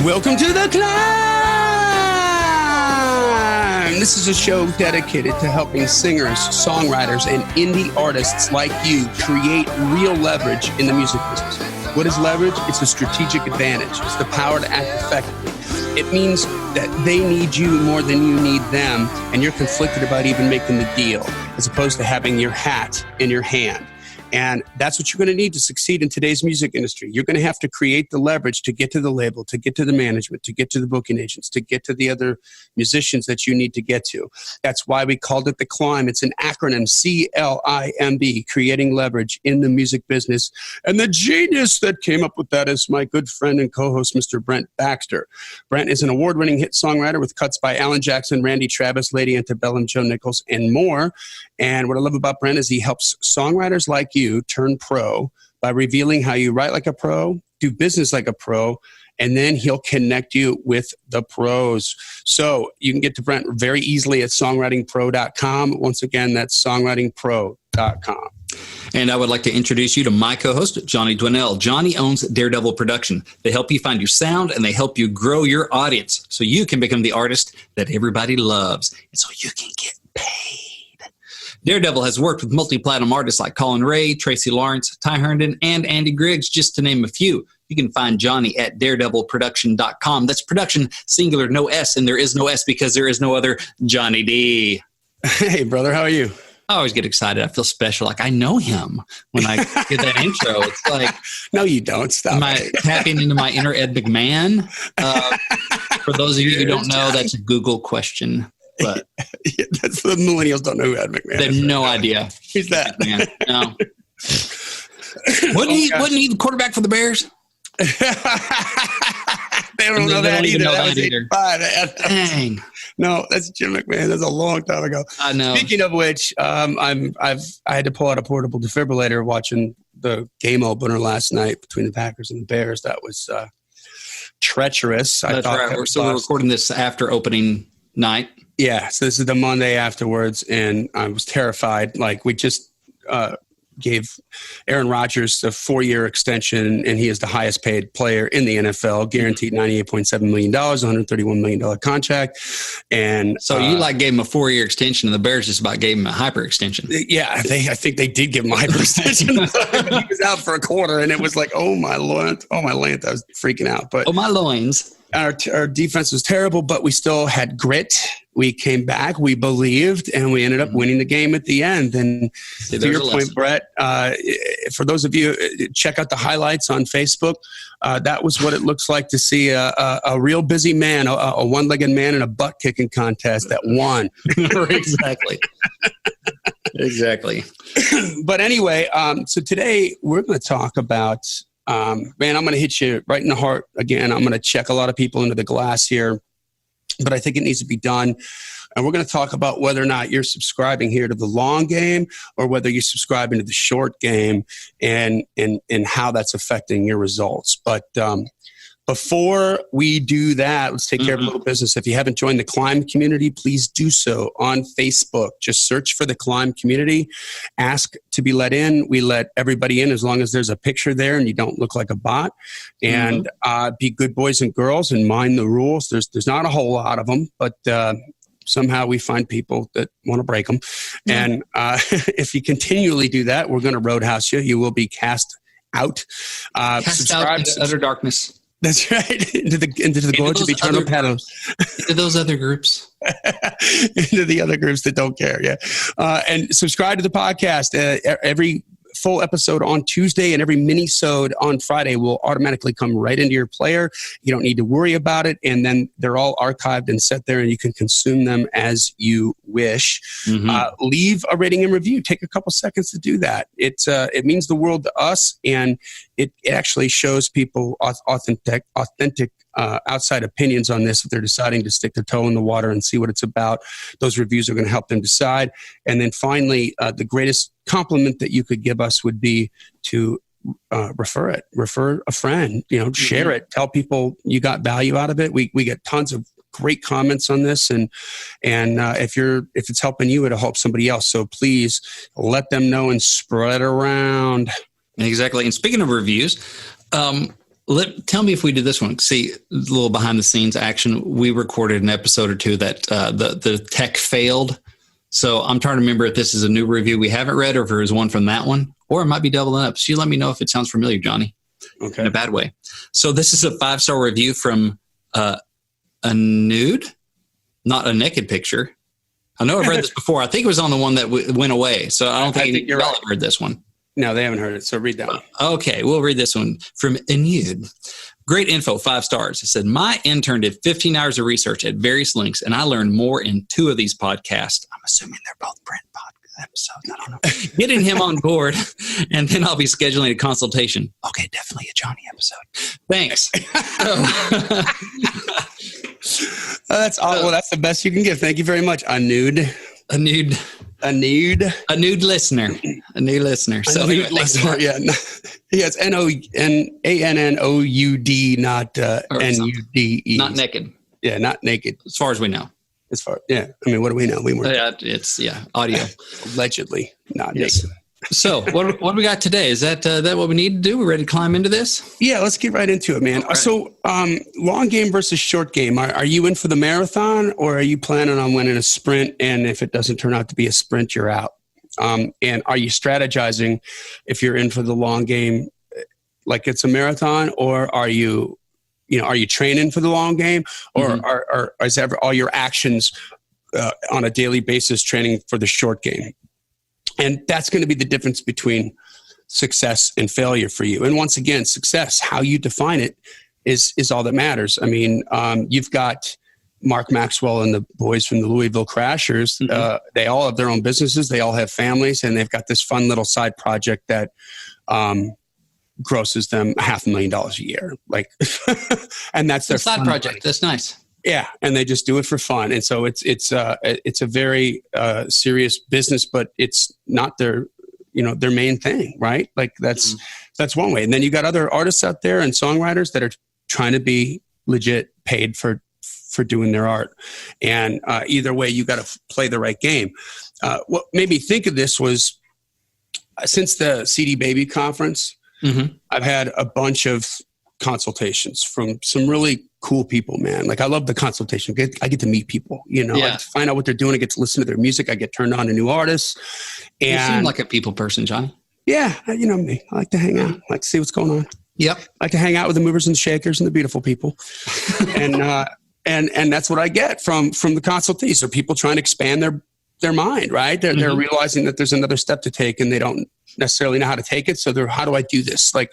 Welcome to the C.L.I.M.B. This is a show dedicated to helping singers, songwriters, and indie artists like you create real leverage in the music business. What is leverage? It's a strategic advantage. It's the power to act effectively. It means that they need you more than you need them, and you're conflicted about even making the deal, as opposed to having your hat in your hand. And that's what you're going to need to succeed in today's music industry. You're going to have to create the leverage to get to the label, to get to the management, to get to the booking agents, to get to the other musicians that you need to get to. That's why we called it the C.L.I.M.B. It's an acronym, C.L.I.M.B, creating leverage in the music business. And the genius that came up with that is my good friend and co-host, Mr. Brent Baxter. Brent is an award-winning hit songwriter with cuts by Alan Jackson, Randy Travis, Lady Antebellum, Joe Nichols, and more. And what I love about Brent is he helps songwriters like you turn pro by revealing how you write like a pro, do business like a pro, and then he'll connect you with the pros. So you can get to Brent very easily at songwritingpro.com. Once again, that's songwritingpro.com. And I would like to introduce you to my co-host, Johnny Dwinell. Johnny owns Daredevil Production. They help you find your sound and they help you grow your audience so you can become the artist that everybody loves and so you can get paid. Daredevil has worked with multi-platinum artists like Colin Ray, Tracy Lawrence, Ty Herndon, and Andy Griggs, just to name a few. You can find Johnny at daredevilproduction.com. That's production, singular, no S, and there is no S because there is no other Johnny D. Hey, brother, how are you? I always get excited. I feel special. Like I know him when I get that intro. It's like... No, you don't. Stop Am I tapping into my inner Ed McMahon? For those of you who don't know, that's a Google question. But yeah, that's the millennials don't know who Ed McMahon is. They have no idea. Who's that? McMahon. No. Wasn't he the quarterback for the Bears? They don't know that either. That was either. Dang. No, that's Jim McMahon. That's a long time ago. I know. Speaking of which, I had to pull out a portable defibrillator watching the game opener last night between the Packers and the Bears. That was treacherous. That's right. We're recording this after opening night. Yeah, so this is the Monday afterwards, and I was terrified. Like, we just gave Aaron Rodgers a 4-year extension, and he is the highest paid player in the NFL, guaranteed $98.7 million, $131 million contract. And so you gave him a 4-year extension, and the Bears just about gave him a hyper extension. Yeah, I think they did give him a hyper extension. He was out for a quarter, and it was like, oh my Lord, I was freaking out. But oh my loins. Our defense was terrible, but we still had grit. We came back, we believed, and we ended up winning the game at the end. And to your point, Brett, for those of you, check out the highlights on Facebook. That was what it looks like to see a real busy man, a one-legged man in a butt-kicking contest that won. Exactly. Exactly. But anyway, so today we're going to talk about... man, I'm going to hit you right in the heart again. I'm going to check a lot of people into the glass here, but I think it needs to be done. And we're going to talk about whether or not you're subscribing here to the long game or whether you're subscribing to the short game and how that's affecting your results. But before we do that, let's take care of a little business. If you haven't joined the C.L.I.M.B community, please do so on Facebook. Just search for the C.L.I.M.B community. Ask to be let in. We let everybody in as long as there's a picture there and you don't look like a bot. And be good boys and girls and mind the rules. There's not a whole lot of them, but somehow we find people that want to break them. And if you continually do that, we're going to roadhouse you. You will be cast out. Cast out into utter darkness. That's right. Into the gorge of eternal paddles. Into those other groups. Into the other groups that don't care. Yeah. And subscribe to the podcast. Every full episode on Tuesday and every mini-sode on Friday will automatically come right into your player. You don't need to worry about it. And then they're all archived and set there and you can consume them as you wish. Leave a rating and review. Take a couple seconds to do that. It means the world to us, and it actually shows people authentic outside opinions on this if they're deciding to stick their toe in the water and see what it's about. Those reviews are going to help them decide. And then finally, the greatest compliment that you could give us would be to refer a friend, share it, tell people you got value out of it. We get tons of great comments on this, and if it's helping you, it'll help somebody else. So please let them know and spread it around. Exactly. And speaking of reviews, Tell me if we did this one. See, a little behind the scenes action. We recorded an episode or two that the tech failed. So I'm trying to remember if this is a new review we haven't read or if there is one from that one, or it might be doubling up. So you let me know if it sounds familiar, Johnny. Okay. In a bad way. So this is a 5-star review from a nude, not a naked picture. I know I've read this before. I think it was on the one that went away. So I don't think y'all have heard this one. No, they haven't heard it. So read that one. Okay, we'll read this one from Inude. Great info, 5 stars. It said, my intern did 15 hours of research at various links, and I learned more in 2 of these podcasts. I'm assuming they're both Brent episodes. I don't know. Getting him on board, and then I'll be scheduling a consultation. Okay, definitely a Johnny episode. Thanks. That's all. Well, that's the best you can give. Thank you very much. A nude listener. A new listener. So anyway, listener. Yeah. Yes. NOUD, not NUDE. Not naked. Yeah. Not naked. As far as we know. Yeah. I mean, what do we know? We weren't. It's audio. Allegedly not yes. naked. So what do we got today? Is that what we need to do? We're ready to climb into this? Yeah, let's get right into it, man. Right. So long game versus short game. Are you in for the marathon, or are you planning on winning a sprint? And if it doesn't turn out to be a sprint, you're out. And are you strategizing if you're in for the long game, like it's a marathon, or are you training for the long game, or is all your actions on a daily basis training for the short game? And that's going to be the difference between success and failure for you. And once again, success, how you define it is all that matters. I mean, you've got Mark Maxwell and the boys from the Louisville Crashers. Mm-hmm. They all have their own businesses. They all have families, and they've got this fun little side project that grosses them $500,000 a year. Like, and that's their side project. That's nice. Yeah, and they just do it for fun, and so it's a very serious business, but it's not their main thing, right? Like that's one way. And then you got other artists out there and songwriters that are trying to be legit paid for doing their art, and either way, you got to play the right game. What made me think of this was since the CD Baby conference, I've had a bunch of consultations from some really cool people, man. Like I love the consultation. I get to meet people, I get to find out what they're doing. I get to listen to their music. I get turned on to new artists. And you seem like a people person, Johnny. Yeah. You know me. I like to hang out. I like to see what's going on. Yep. I like to hang out with the movers and shakers and the beautiful people. And that's what I get from the consultees. Are people trying to expand their mind, right? They're realizing that there's another step to take and they don't necessarily know how to take it. So how do I do this? Like,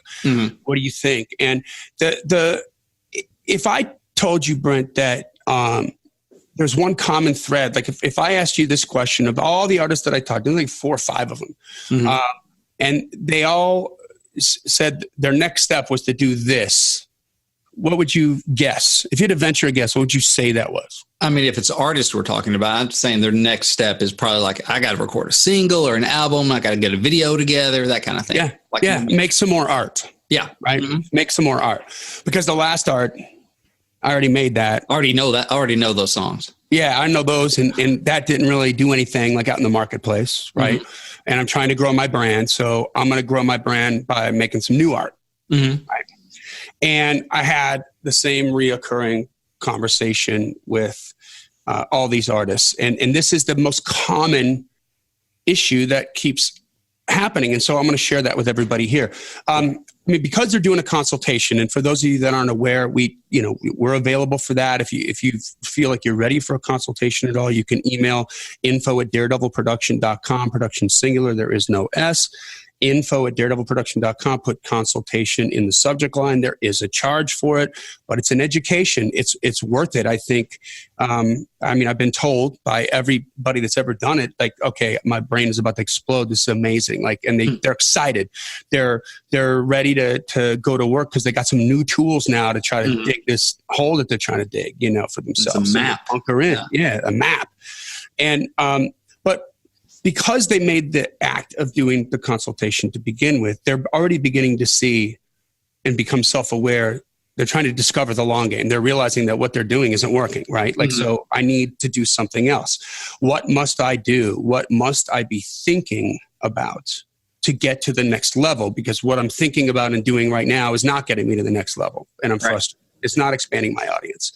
what do you think? And if I told you, Brent, that there's one common thread, like if I asked you this question of all the artists that I talked to, like 4 or 5 of them, and they all said their next step was to do this, what would you guess? If you had to venture a guess, what would you say that was? I mean, if it's artists we're talking about, I'm saying their next step is probably like, I got to record a single or an album. I got to get a video together, that kind of thing. Yeah. Make some more art. Yeah. Right. Make some more art, because the last art, I already made that. I already know that. I already know those songs. Yeah, I know those. And that didn't really do anything like out in the marketplace. Right. And I'm trying to grow my brand. So I'm going to grow my brand by making some new art. Right. And I had the same reoccurring conversation with all these artists. And this is the most common issue that keeps happening. And so I'm going to share that with everybody here. Because they're doing a consultation, and for those of you that aren't aware, we're available for that. If you feel like you're ready for a consultation at all, you can email info@daredevilproduction.com, production singular, there is no S. info@daredevilproduction.com, put consultation in the subject line. There is a charge for it, but it's an education. It's worth it, I think. I've been told by everybody that's ever done it, like, okay, my brain is about to explode. This is amazing. Like, and they're excited. They're ready to go to work because they got some new tools now to try to dig this hole that they're trying to dig, for themselves. It's a map. Bunker in. Yeah, a map. And, but because they made the act of doing the consultation to begin with, they're already beginning to see and become self-aware. They're trying to discover the long game. They're realizing that what they're doing isn't working, right? Like, so I need to do something else. What must I do? What must I be thinking about to get to the next level, because what I'm thinking about and doing right now is not getting me to the next level. And I'm frustrated. It's not expanding my audience.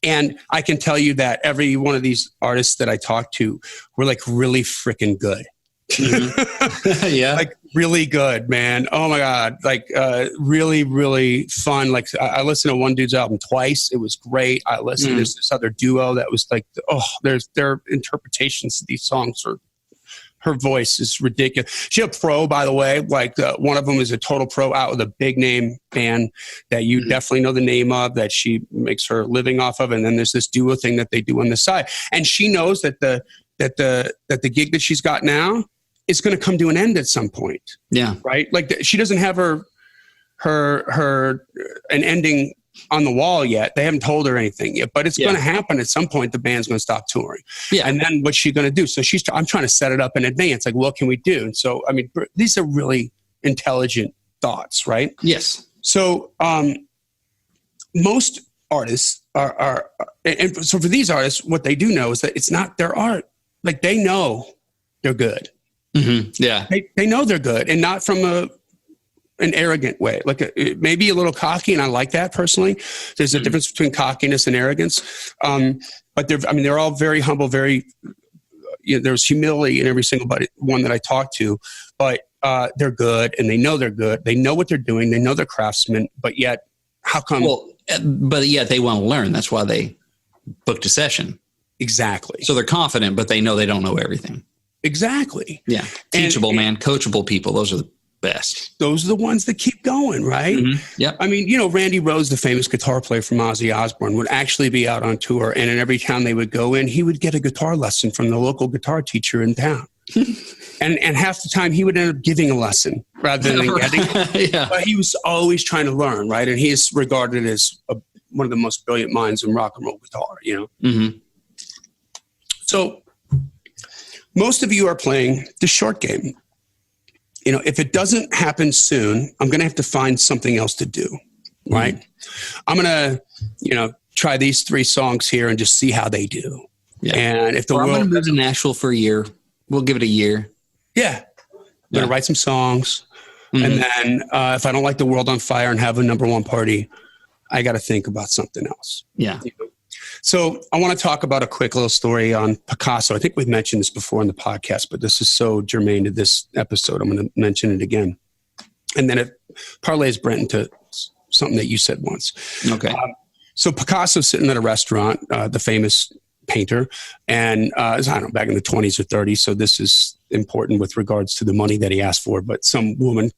And I can tell you that every one of these artists that I talk to were like really freaking good. Mm-hmm. Yeah. Like really good, man. Oh my God. Like really, really fun. Like I listened to one dude's album twice. It was great. I listened to this other duo that was like, their interpretations of these songs are, her voice is ridiculous. She's a pro, by the way. Like one of them is a total pro out with a big name band that you definitely know the name of, that she makes her living off of. And then there's this duo thing that they do on the side. And she knows that the gig that she's got now is going to come to an end at some point. Yeah. Right. Like she doesn't have an ending on the wall yet. They haven't told her anything yet, but it's going to happen at some point. The band's going to stop touring. Yeah. And then what's she going to do? So I'm trying to set it up in advance. Like, what can we do? And so, I mean, these are really intelligent thoughts, right? Yes. So, most artists are, and so for these artists, what they do know is that it's not their art. Like they know they're good. Mm-hmm. Yeah. They know they're good, and not from an arrogant way, like maybe a little cocky. And I like that personally. There's a difference between cockiness and arrogance. But they're all very humble, very, there's humility in every single one that I talk to, but they're good and they know they're good. They know what they're doing. They know they're craftsmen, but yet how come? Well, but yet they want to learn. That's why they booked a session. Exactly. So they're confident, but they know they don't know everything. Exactly. Yeah. Teachable, man. Coachable people. Those are the best. Those are the ones that keep going, right? Mm-hmm. Yeah. I mean, Randy Rhoads, the famous guitar player from Ozzy Osbourne, would actually be out on tour, and in every town they would go in, he would get a guitar lesson from the local guitar teacher in town. and half the time he would end up giving a lesson rather than getting. Yeah. But he was always trying to learn, right? And he is regarded as one of the most brilliant minds in rock and roll guitar, Mm-hmm. So most of you are playing the short game. If it doesn't happen soon, I'm going to have to find something else to do, right? Mm-hmm. I'm going to, try these 3 songs here and just see how they do. Yeah. And if I'm going to move to Nashville for a year, we'll give it a year. Yeah. I'm going to write some songs. Mm-hmm. And then if I don't like the world on fire and have a number 1 party, I got to think about something else. Yeah. So I want to talk about a quick little story on Picasso. I think we've mentioned this before in the podcast, but this is so germane to this episode. I'm going to mention it again. And then it parlays Brent into something that you said once. Okay. So Picasso's sitting at a restaurant, the famous painter, and I don't know, back in the 20s or 30s. So this is important with regards to the money that he asked for. But some woman,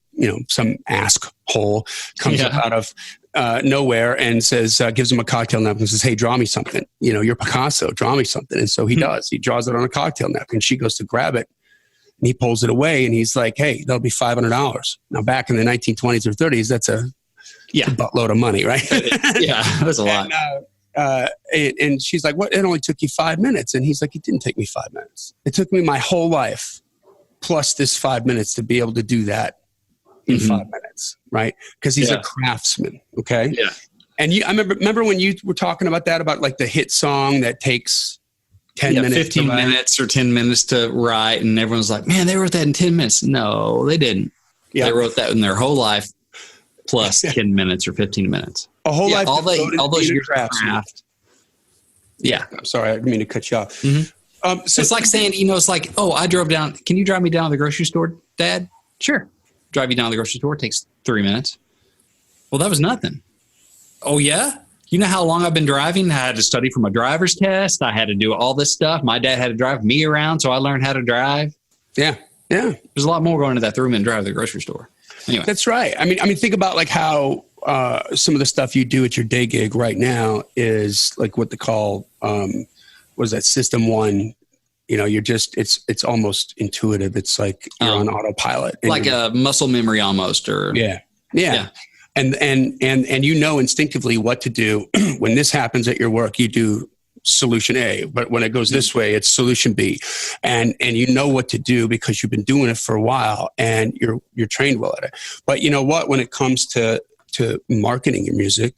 some asshole comes up out of nowhere and says, gives him a cocktail napkin and says, "Hey, draw me something. You're Picasso, draw me something." And so he does. He draws it on a cocktail napkin. She goes to grab it and he pulls it away and he's like, "Hey, that'll be $500. Now, back in the 1920s or 30s, that's a buttload of money, right? Yeah, that's a lot. And she's like, "What? It only took you 5 minutes." And he's like, "It didn't take me 5 minutes. It took me my whole life plus this 5 minutes to be able to do that in 5 minutes." Right. Because he's a craftsman. Okay. Yeah. And I remember when you were talking about that, about like the hit song that takes 10 minutes, 15 minutes or 10 minutes to write. And everyone's like, "Man, they wrote that in 10 minutes. No, they didn't. Yeah. They wrote that in their whole life plus 10 minutes or 15 minutes. A whole life. All those years of craft. Yeah. I'm sorry. I didn't mean to cut you off. Mm-hmm. So it's like saying, it's like, "Oh, I drove down. Can you drive me down to the grocery store, Dad?" "Sure." Drive you down to the grocery store. It takes 3 minutes. Well, that was nothing. "Oh, yeah? You know how long I've been driving? I had to study for my driver's test. I had to do all this stuff. My dad had to drive me around, so I learned how to drive." Yeah. Yeah. There's a lot more going into that 3 minute drive to the grocery store. Anyway. That's right. I mean, think about like how some of the stuff you do at your day gig right now is like what they call, what is that, System 1. You're just, it's almost intuitive. It's like you're on autopilot. Like a muscle memory almost, or. Yeah. And instinctively what to do. When this happens at your work, you do solution A, but when it goes this way, it's solution B. And you know what to do because you've been doing it for a while and you're trained well at it. But you know what, when it comes to marketing your music,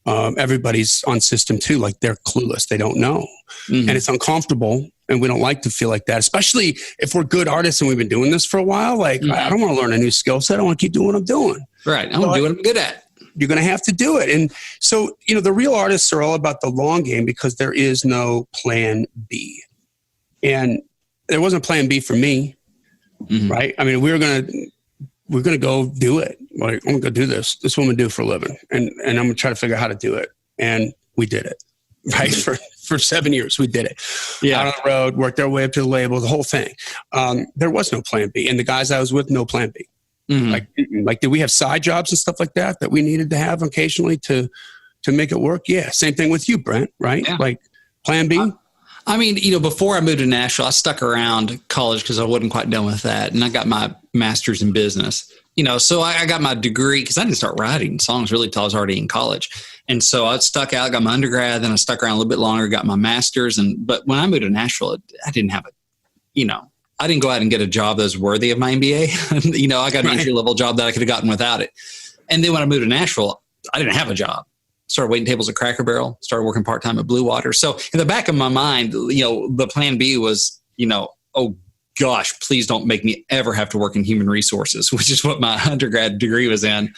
everybody's on system 2, like they're clueless. They don't know. Mm-hmm. And it's uncomfortable And we don't like to feel like that, especially if we're good artists and we've been doing this for a while. Like, I don't want to learn a new skill set. I want to keep doing what I'm doing. Right. I want to do what I'm good at. You're going to have to do it. And so, the real artists are all about the long game because there is no plan B. And there wasn't plan B for me. Right. I mean, we're going to go do it. Like, I'm going to go do this. This is what I'm going to do for a living. And I'm going to try to figure out how to do it. And we did it. Right. For 7 years, we did it. Yeah. Out on the road, worked our way up to the label, the whole thing. There was no plan B. And the guys I was with, no plan B. Like, did we have side jobs and stuff like that we needed to have occasionally to make it work? Yeah. Same thing with you, Brent, right? Yeah. Like, plan B? I mean, before I moved to Nashville, I stuck around college because I wasn't quite done with that. And I got my master's in business. So I got my degree because I didn't start writing songs really till I was already in college. And so I stuck out, got my undergrad, then I stuck around a little bit longer, got my master's. But when I moved to Nashville, I didn't have I didn't go out and get a job that was worthy of my MBA. I got an entry-level job that I could have gotten without it. And then when I moved to Nashville, I didn't have a job. Started waiting tables at Cracker Barrel, started working part-time at Blue Water. So in the back of my mind, the plan B was, oh gosh, please don't make me ever have to work in human resources, which is what my undergrad degree was in.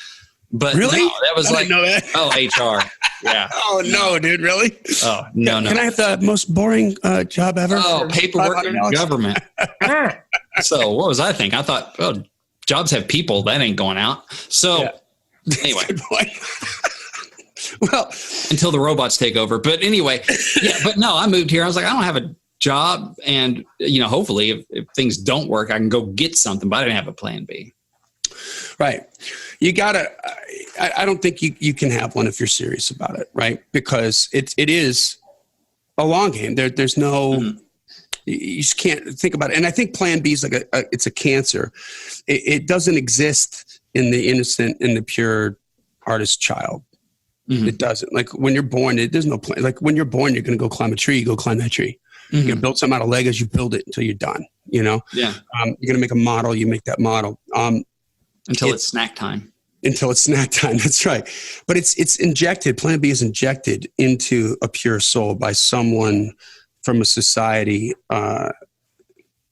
But really? No, that was I didn't know that. HR. Yeah. Oh no, dude, really? Oh, no. Can I have the most boring job ever? Oh, paperwork in government. So what was I thinking? I thought, jobs have people. That ain't going out. So anyway. Well, until the robots take over. But anyway, but no, I moved here. I was like, I don't have a job. And, hopefully if things don't work, I can go get something, but I didn't have a plan B. Right. You gotta, I don't think you can have one if you're serious about it. Right. Because it is a long game. There's no, you just can't think about it. And I think plan B is like it's a cancer. It doesn't exist in the innocent, in the pure artist child. It doesn't. Like when you're born, there's no plan. Like when you're born, you're going to go climb a tree. You go climb that tree. You're going to build something out of Legos. You build it until you're done. Yeah. You're going to make a model. You make that model. Until it's snack time. Until it's snack time. That's right. But it's injected. Plan B is injected into a pure soul by someone from a society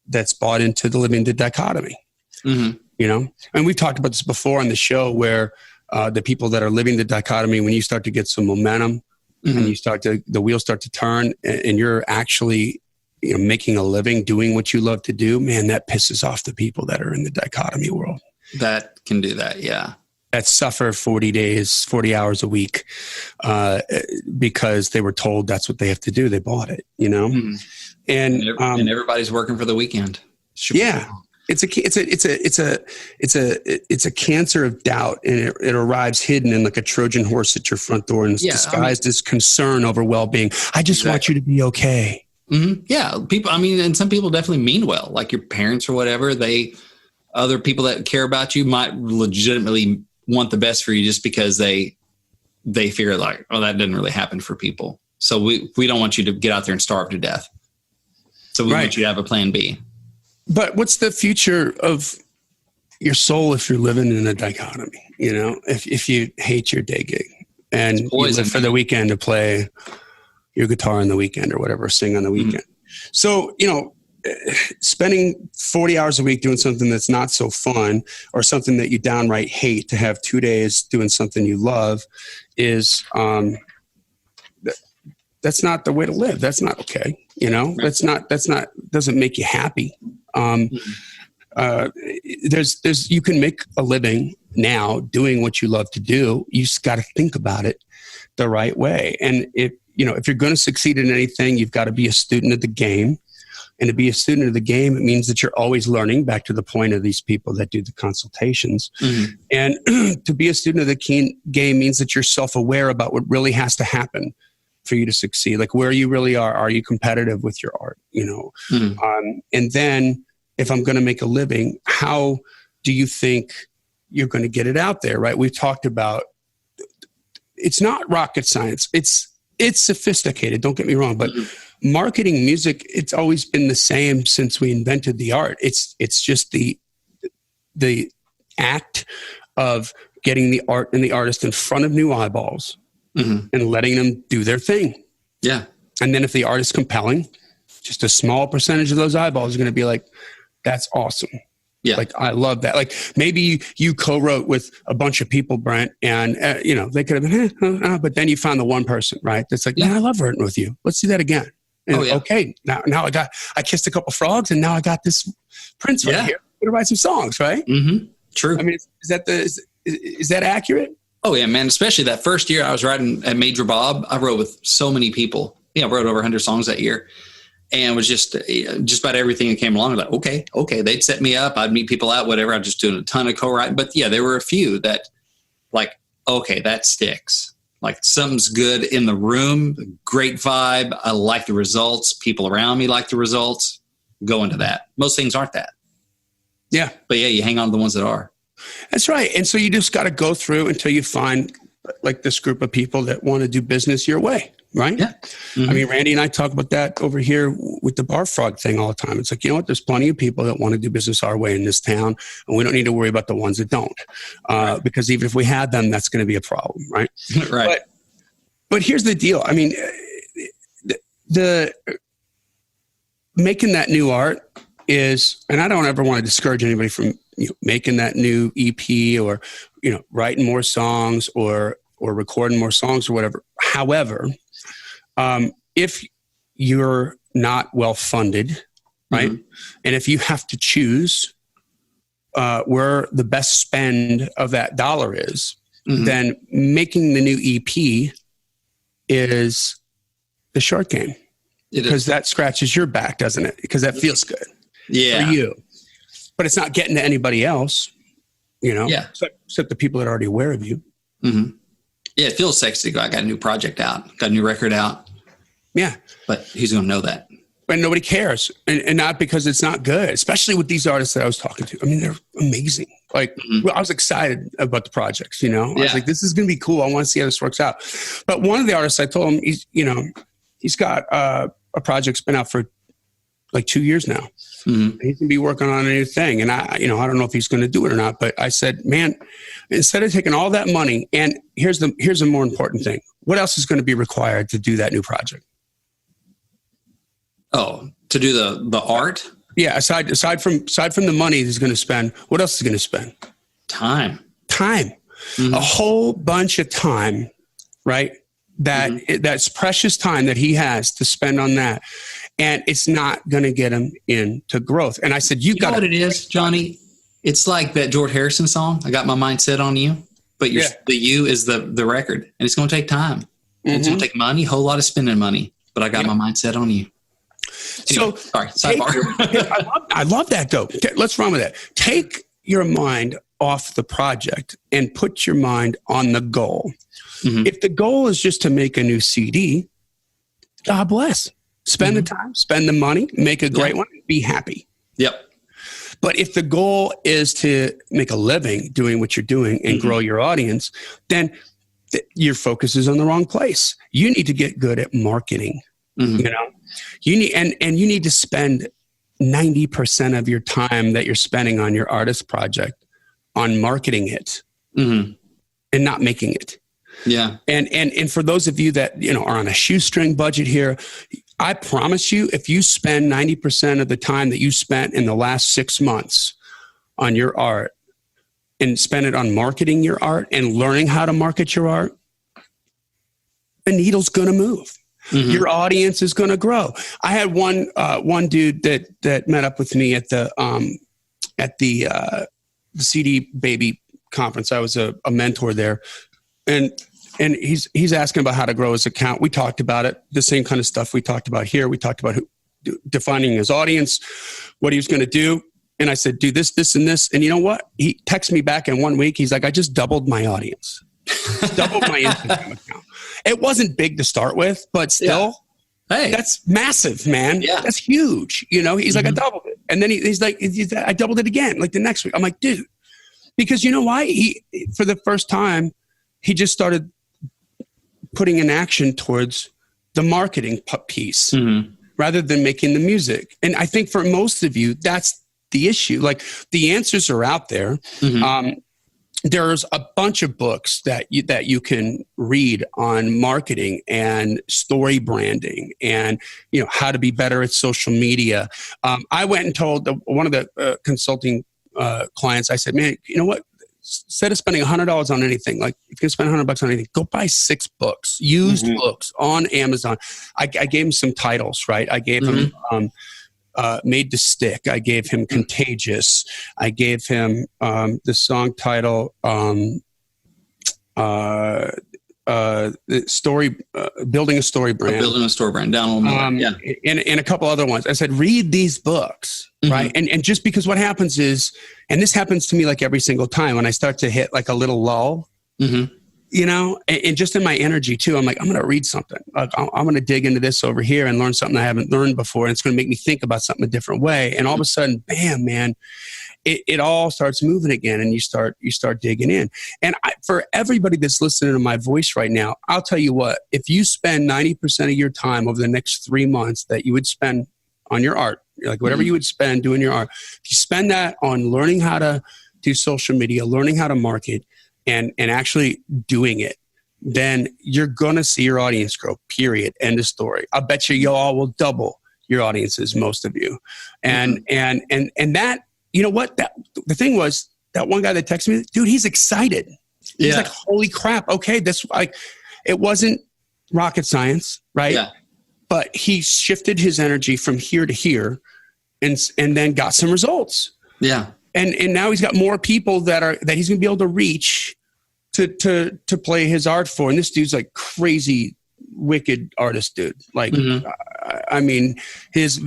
that's bought into the living the dichotomy. And we've talked about this before on the show where the people that are living the dichotomy, when you start to get some momentum and the wheels start to turn and you're actually making a living doing what you love to do, man, that pisses off the people that are in the dichotomy world. That can do that. Yeah. That suffer 40 hours a week because they were told that's what they have to do. They bought it, and everybody's working for the weekend. It's a cancer of doubt, and it arrives hidden in like a Trojan horse at your front door, and it's disguised as concern over well-being. I just want you to be okay. Yeah, people. And some people definitely mean well, like your parents or whatever. Other people that care about you might legitimately want the best for you, just because they figure like, that didn't really happen for people. So we don't want you to get out there and starve to death. So we want you to have a plan B. But what's the future of your soul if you're living in a dichotomy? If you hate your day gig and you live for the weekend to play your guitar on the weekend or whatever, sing on the weekend. So, spending 40 hours a week doing something that's not so fun or something that you downright hate, to have 2 days doing something you love is, that's not the way to live. That's not okay. Doesn't make you happy. You can make a living now doing what you love to do. You just got to think about it the right way. And if you're going to succeed in anything, you've got to be a student of the game. And to be a student of the game, it means that you're always learning, back to the point of these people that do the consultations. And to be a student of the game means that you're self-aware about what really has to happen for you to succeed. Like where you really are. Are you competitive with your art? And then if I'm going to make a living, how do you think you're going to get it out there? Right. We've talked about, it's not rocket science. It's sophisticated. Don't get me wrong, but marketing music, it's always been the same since we invented the art. It's just the act of getting the art and the artist in front of new eyeballs and letting them do their thing. Yeah. And then if the art is compelling, just a small percentage of those eyeballs are going to be like, that's awesome. Yeah. Like, I love that. Like, maybe you co-wrote with a bunch of people, Brent, and, they could have been, but then you found the one person, right? That's like, man, I love writing with you. Let's do that again. And, okay. Now I kissed a couple frogs, and now I got this Prince right here. I'm gonna write some songs, right? Mm-hmm. True. I mean, is that accurate? Oh yeah, man. Especially that first year I was writing at Major Bob. I wrote with so many people. I wrote over 100 songs that year. And it was just about everything that came along. Like, okay. They'd set me up. I'd meet people out, whatever. I'm just doing a ton of co-writing. But yeah, there were a few that like, okay, that sticks. Like, something's good in the room, great vibe. I like the results. People around me like the results. Go into that. Most things aren't that. Yeah. But yeah, you hang on to the ones that are. That's right. And so you just got to go through until you find like this group of people that want to do business your way. Right? Yeah. Mm-hmm. I mean, Randy and I talk about that over here with the bar frog thing all the time. It's like, you know what? There's plenty of people that want to do business our way in this town, and we don't need to worry about the ones that don't. Because even if we had them, that's going to be a problem. Right. Right. But here's the deal. I mean, the making that new art is, and I don't ever want to discourage anybody from making that new EP or, writing more songs or recording more songs or whatever. However, if you're not well funded, right? Mm-hmm. And if you have to choose where the best spend of that dollar is, mm-hmm. then making the new EP is the short game. Because that scratches your back, doesn't it? Because that feels good for you. But it's not getting to anybody else, except the people that are already aware of you. Mm-hmm. Yeah, it feels sexy to go, I got a new project out, got a new record out. Yeah. But who's going to know that? And nobody cares. And not because it's not good, especially with these artists that I was talking to. I mean, they're amazing. Like, I was excited about the projects, I was like, this is going to be cool. I want to see how this works out. But one of the artists, I told him, he's got a project's been out for like 2 years now. Mm-hmm. He's going to be working on a new thing. And I don't know if he's going to do it or not, but I said, man, instead of taking all that money, and here's a more important thing. What else is going to be required to do that new project? Oh, to do the art? Yeah. Aside from the money he's going to spend, what else is he going to spend? Time. Mm-hmm. A whole bunch of time, right? That's precious time that he has to spend on that. And it's not going to get him into growth. And I said, you got what it is, Johnny? It's like that George Harrison song, I Got My Mind Set on You. But the you is the record. And it's going to take time. Mm-hmm. It's going to take money, a whole lot of spending money. But I got my mind set on you. Anyway, sorry, sidebar. I love that, though. Let's run with that. Take your mind off the project and put your mind on the goal. Mm-hmm. If the goal is just to make a new CD, God bless. Spend the time, spend the money, make a great one, be happy. Yep. But if the goal is to make a living doing what you're doing and grow your audience, then your focus is on the wrong place. You need to get good at marketing. Mm-hmm. You need, and you need to spend 90% of your time that you're spending on your artist project on marketing it and not making it. Yeah. And for those of you that, are on a shoestring budget here, I promise you, if you spend 90% of the time that you spent in the last 6 months on your art and spend it on marketing your art and learning how to market your art, the needle's going to move. Mm-hmm. Your audience is going to grow. I had one dude that met up with me at the CD Baby conference. I was a mentor there, and he's asking about how to grow his account. We talked about it, the same kind of stuff we talked about here. We talked about defining his audience, what he was going to do. And I said, do this, this, and this. And you know what? He texted me back in 1 week. He's like, I just doubled my audience. Doubled my Instagram account. It wasn't big to start with, but still, hey, that's massive, man. Yeah. That's huge. He's like, I doubled it. And then he's like, I doubled it again, like the next week. I'm like, dude, because you know why? He, for the first time, he just started putting an action towards the marketing piece rather than making the music. And I think for most of you, that's the issue. Like, the answers are out there. there's a bunch of books that you can read on marketing and story branding and, how to be better at social media. I went and told one of the consulting clients, I said, man, you know what? Instead of spending $100 on anything, like if you can spend $100 on anything, go buy 6 books, used books on Amazon. I gave him some titles, right? I gave him Made to Stick. I gave him Contagious. I gave him the song title, the story, Building a Story Brand. Building a Story Brand, down a little more. Yeah. And a couple other ones. I said, read these books, right? And just because what happens is, and this happens to me like every single time when I start to hit like a little lull, and just in my energy too, I'm like, I'm going to read something. Like, I'm going to dig into this over here and learn something I haven't learned before. And it's going to make me think about something a different way. And all of a sudden, bam, man, it all starts moving again, and you start digging in. And for everybody that's listening to my voice right now, I'll tell you what, if you spend 90% of your time over the next 3 months that you would spend on your art, like whatever you would spend doing your art, if you spend that on learning how to do social media, learning how to market, and actually doing it, then you're going to see your audience grow, period. End of story. I bet you all will double your audiences, most of you. And that, you know what? The thing was, that one guy that texted me, dude, he's excited. He's like, holy crap. Okay. It wasn't rocket science, right? Yeah. But he shifted his energy from here to here and then got some results. Yeah. And now he's got more people that he's going to be able to reach to play his art for. And this dude's like crazy, wicked artist, dude. Like, I mean, his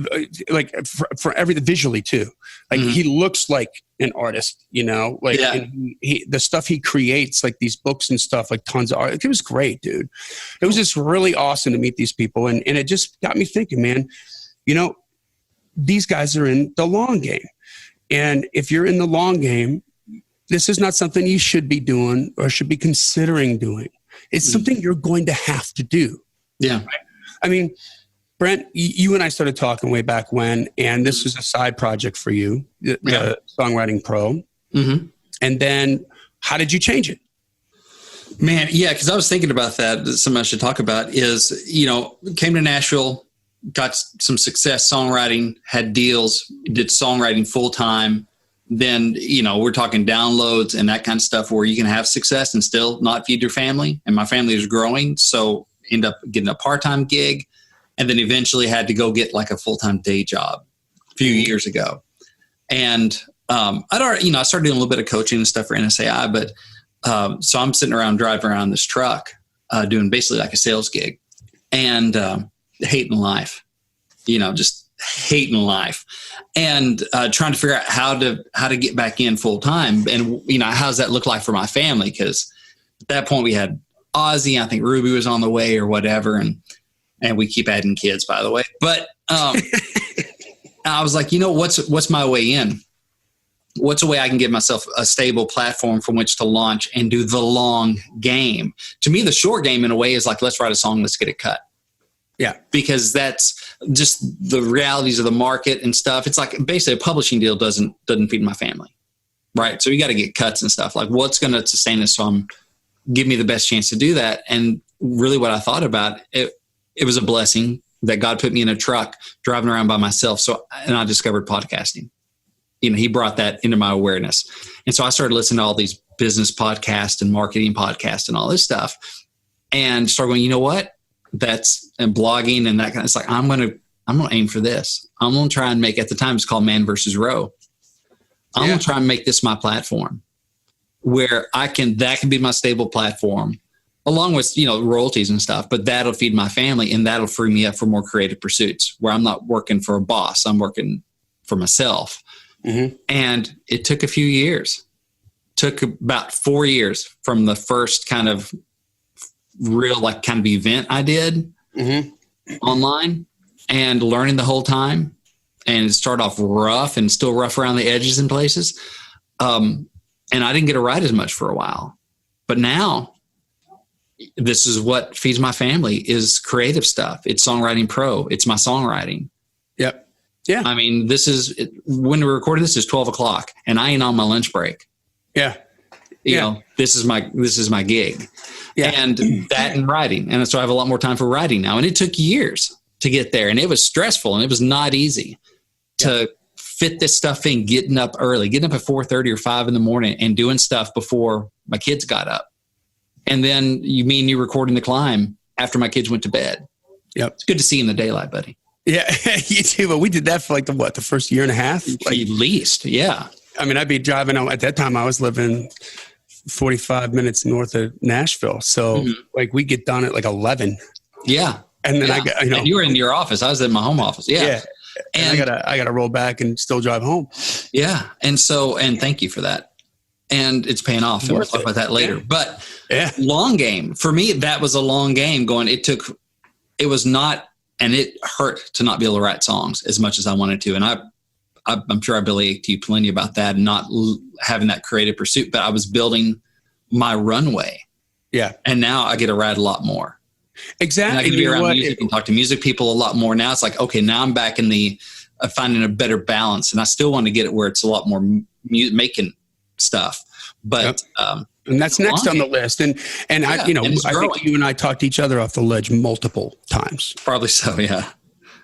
like for everything visually too. Like he looks like an artist, like and the stuff he creates, like these books and stuff, like tons of art. It was great, dude. It was just really awesome to meet these people. And it just got me thinking, man, these guys are in the long game. And if you're in the long game, this is not something you should be doing or should be considering doing. It's something you're going to have to do. Yeah. Right? I mean, Brent, you and I started talking way back when, and this was a side project for you, the Songwriting Pro. And then how did you change it? Man, yeah, because I was thinking about that. Something I should talk about is, came to Nashville, got some success songwriting, had deals, did songwriting full time. Then, we're talking downloads and that kind of stuff where you can have success and still not feed your family. And my family was growing. So end up getting a part-time gig, and then eventually had to go get like a full-time day job a few years ago. And I started doing a little bit of coaching and stuff for NSAI, but so I'm sitting around driving around this truck doing basically like a sales gig and hating life, just hating life and trying to figure out how to get back in full time. And, how does that look like for my family? Because at that point we had Ozzy, I think Ruby was on the way or whatever. And we keep adding kids, by the way. But I was like, what's my way in? What's a way I can give myself a stable platform from which to launch and do the long game? To me, the short game in a way is like, let's write a song, let's get it cut. Yeah. Because that's just the realities of the market and stuff. It's like basically a publishing deal doesn't feed my family. Right. So you got to get cuts and stuff. Like what's going to sustain this song? Give me the best chance to do that. And really what I thought about it was a blessing that God put me in a truck driving around by myself. And I discovered podcasting. He brought that into my awareness. And so I started listening to all these business podcasts and marketing podcasts and all this stuff and started going, you know what? And blogging and that kind of, it's like, I'm going to aim for this. I'm going to try and make, at the time it's called Man versus Row. I'm going to try and make this my platform where that can be my stable platform along with, royalties and stuff, but that'll feed my family and that'll free me up for more creative pursuits where I'm not working for a boss. I'm working for myself. And it took a few years, took about 4 years from the first kind of real, like kind of event I did online and learning the whole time. And it started off rough and still rough around the edges in places. And I didn't get to write as much for a while, but now this is what feeds my family is creative stuff. It's Songwriting Pro. It's my songwriting. Yep. Yeah. I mean, when we're recording this is 12 o'clock and I ain't on my lunch break. Yeah. You know, this is my gig. Yeah. And that and writing. And so I have a lot more time for writing now. And it took years to get there. And it was stressful and it was not easy to fit this stuff in, getting up early, getting up at 4:30 or 5 in the morning and doing stuff before my kids got up. And then you recording the C.L.I.M.B after my kids went to bed. Yep. It's good to see you in the daylight, buddy. Yeah, you too. But we did that for the first year and a half? At least, yeah. I mean, I'd be driving at that time. I was living 45 minutes north of Nashville. So we get done at 11. Yeah. And then I got, and you were in your office. I was in my home office. Yeah. And I gotta roll back and still drive home. Yeah. And thank you for that. And it's paying off. And we'll talk about that later. But long game for me, that was a long game going. And it hurt to not be able to write songs as much as I wanted to. And I'm sure I bellied to you plenty about that and not having that creative pursuit, but I was building my runway. Yeah. And now I get to write a lot more. Exactly. And I can be around music and talk to music people a lot more. Now it's okay, now I'm back in the finding a better balance. And I still want to get it where it's a lot more making stuff. But, and that's next on the list. And I think you and I talked each other off the ledge multiple times. Probably so, yeah.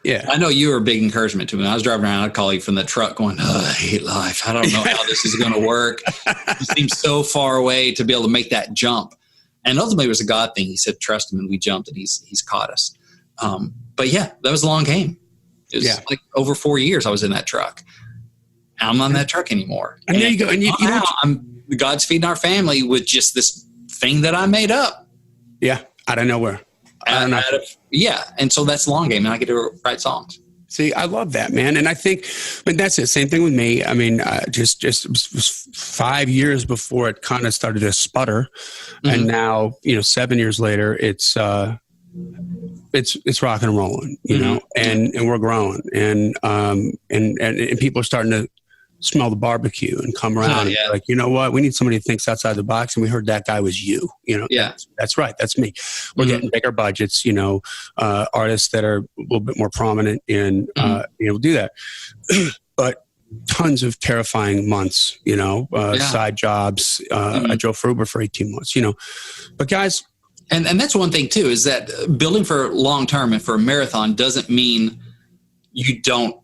Yeah. I know you were a big encouragement to me. I was driving around, I'd call you from the truck going, I hate life. I don't know how this is going to work. It seems so far away to be able to make that jump. And ultimately it was a God thing. He said, trust him. And we jumped and he's caught us. But yeah, that was a long game. It was over 4 years I was in that truck. I'm not in that truck anymore. And there you go. And I'm God's feeding our family with just this thing that I made up. Yeah. Out of nowhere. And so that's a long game and I get to write songs. See, I love that, man. And I think, that's it. Same thing with me. I mean, just it was 5 years before it kind of started to sputter. And now, 7 years later, it's rock and rolling, know, and we're growing and people are starting to smell the barbecue and come around and be like, you know what, we need somebody who thinks outside the box. And we heard that guy was you, that's right. That's me. We're getting bigger budgets, artists that are a little bit more prominent and being able to do that. But tons of terrifying months, side jobs. I drove for Uber for 18 months, but guys. And that's one thing too, is that building for long term and for a marathon doesn't mean you don't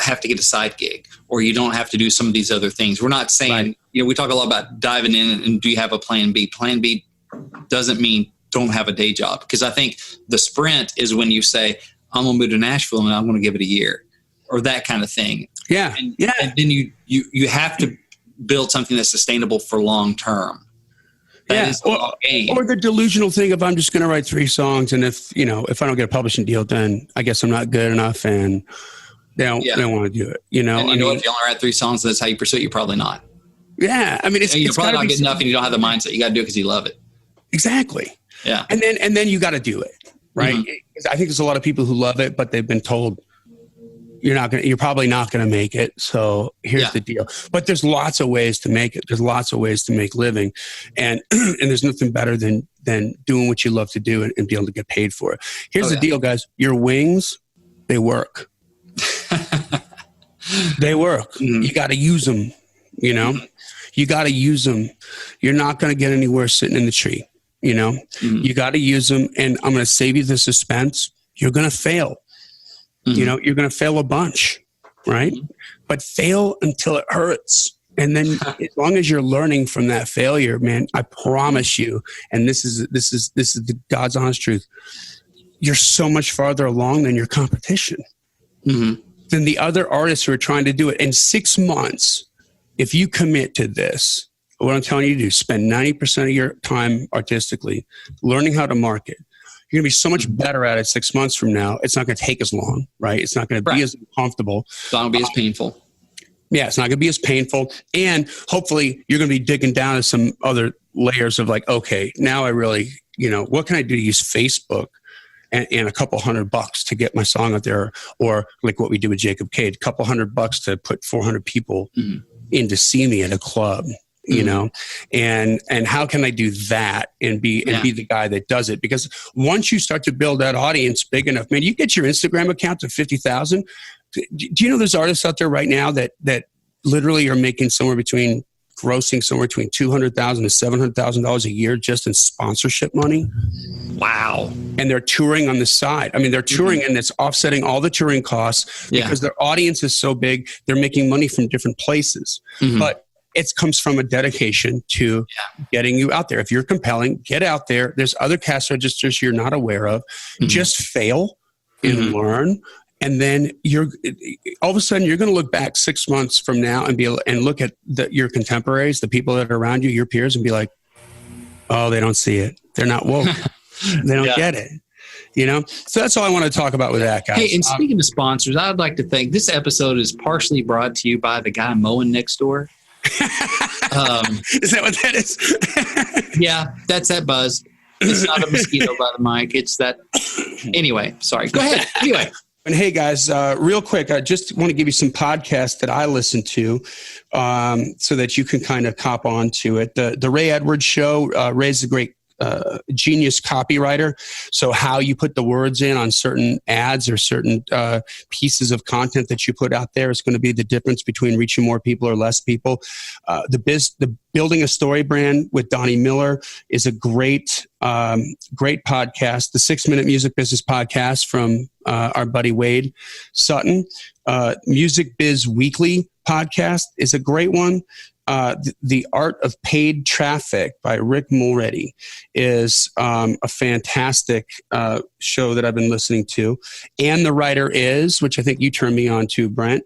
have to get a side gig or you don't have to do some of these other things. We're not saying, we talk a lot about diving in and do you have a plan B? Plan B doesn't mean don't have a day job. Because I think the sprint is when you say, I'm going to move to Nashville and I'm going to give it a year or that kind of thing. Yeah. And then you have to build something that's sustainable for long term. Or the delusional thing of I'm just going to write 3 songs. And if I don't get a publishing deal, then I guess I'm not good enough. And they don't want to do it, And if you only write 3 songs, that's how you pursue it. You're probably not. Yeah. I mean, you're probably not good enough and you don't have the mindset. You got to do it because you love it. Exactly. Yeah. And then you got to do it. Right. I think there's a lot of people who love it, but they've been told you're probably not going to make it. So here's the deal. But there's lots of ways to make it. There's lots of ways to make living. And there's nothing better than doing what you love to do and be able to get paid for it. Here's the deal, guys. Your wings, they work. They work. You got to use them, You got to use them. You're not going to get anywhere sitting in the tree, You got to use them. And I'm going to save you the suspense. You're going to fail. You're going to fail a bunch, right? But fail until it hurts. And then as long as you're learning from that failure, man, I promise you, and this is the God's honest truth, you're so much farther along than your competition, than the other artists who are trying to do it. In 6 months, if you commit to this, what I'm telling you to do, spend 90% of your time artistically learning how to market. You're going to be so much better at it 6 months from now. It's not going to take as long, right? It's not going to be as uncomfortable. It's not going to be as painful. Yeah, it's not going to be as painful. And hopefully you're going to be digging down to some other layers of okay, now I really, what can I do to use Facebook and a couple $100 to get my song out there? Or like what we do with Jacob Cade, a couple $100 to put 400 people in to see me at a club. And how can I do that and be the guy that does it? Because once you start to build that audience big enough, man, you get your Instagram account to 50,000. Do you know there's artists out there right now that literally are making somewhere between grossing somewhere between $200,000 to $700,000 a year just in sponsorship money. Wow. And they're touring on the side. I mean, they're touring and it's offsetting all the touring costs because their audience is so big. They're making money from different places. But it comes from a dedication to getting you out there. If you're compelling, get out there. There's other cash registers you're not aware of. Just fail and learn. And then all of a sudden you're going to look back 6 months from now and look at your contemporaries, the people that are around you, your peers, and be like, oh, they don't see it. They're not woke. They don't get it. You know? So that's all I want to talk about with that, guys. Hey, and speaking of sponsors, I'd like to thank this episode is partially brought to you by the guy mowing next door. Is that what that is? Yeah, that's that buzz. It's not a mosquito by the mic. It's that. Anyway, sorry. Go ahead. Anyway. And hey, guys, real quick, I just want to give you some podcasts that I listen to so that you can kind of cop on to it. The Ray Edwards Show. Ray's a great genius copywriter. So how you put the words in on certain ads or certain pieces of content that you put out there is going to be the difference between reaching more people or less people. The Building a Story Brand with Donnie Miller is a great podcast. The 6 Minute Music Business Podcast from our buddy Wade Sutton. Music Biz Weekly podcast is a great one. The Art of Paid Traffic by Rick Mulready is a fantastic show that I've been listening to. And The Writer Is, which I think you turned me on to, Brent.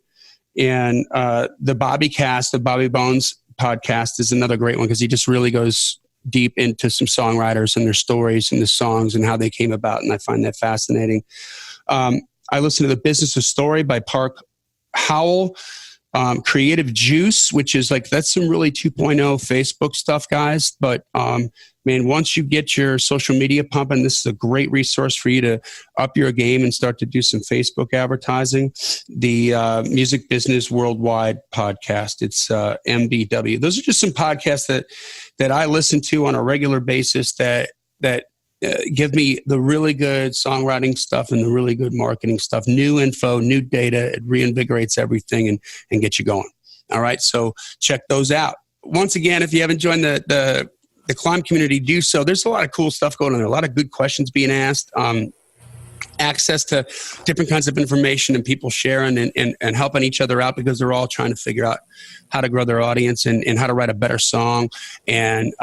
And the Bobby Cast, the Bobby Bones podcast is another great one because he just really goes deep into some songwriters and their stories and the songs and how they came about. And I find that fascinating. I listen to The Business of Story by Park Howell. Creative Juice, which is that's some really 2.0 Facebook stuff, guys. But man, once you get your social media pumping, this is a great resource for you to up your game and start to do some Facebook advertising. The Music Business Worldwide podcast, it's MBW. Those are just some podcasts that I listen to on a regular basis that give me the really good songwriting stuff and the really good marketing stuff, new info, new data. It reinvigorates everything and gets you going. All right. So check those out. Once again, if you haven't joined the C.L.I.M.B community, do so. There's a lot of cool stuff going on there. A lot of good questions being asked. Access to different kinds of information and people sharing and helping each other out because they're all trying to figure out how to grow their audience and how to write a better song. And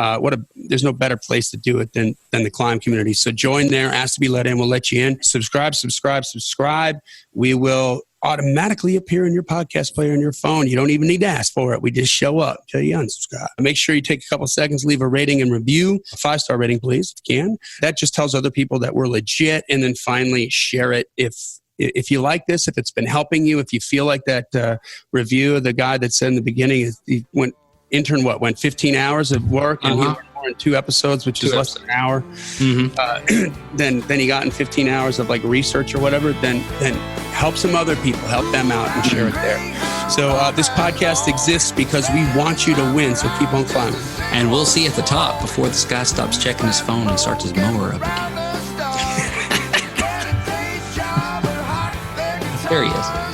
there's no better place to do it than the C.L.I.M.B community. So join there, ask to be let in, we'll let you in. Subscribe. We will automatically appear in your podcast player on your phone. You don't even need to ask for it. We just show up till you unsubscribe. Make sure you take a couple seconds, leave a rating and review, a 5-star rating, please, if you can. That just tells other people that we're legit. And then finally, share it if you like this, if it's been helping you, if you feel like that review of the guy that said in the beginning, he went 15 hours of work and he learned more in 2 episodes, which is less than an hour. Then he got in 15 hours of research or whatever, then help some other people, help them out and share it there. So this podcast exists because we want you to win. So keep on climbing. And we'll see you at the top before this guy stops checking his phone and starts his mower up again. There he is.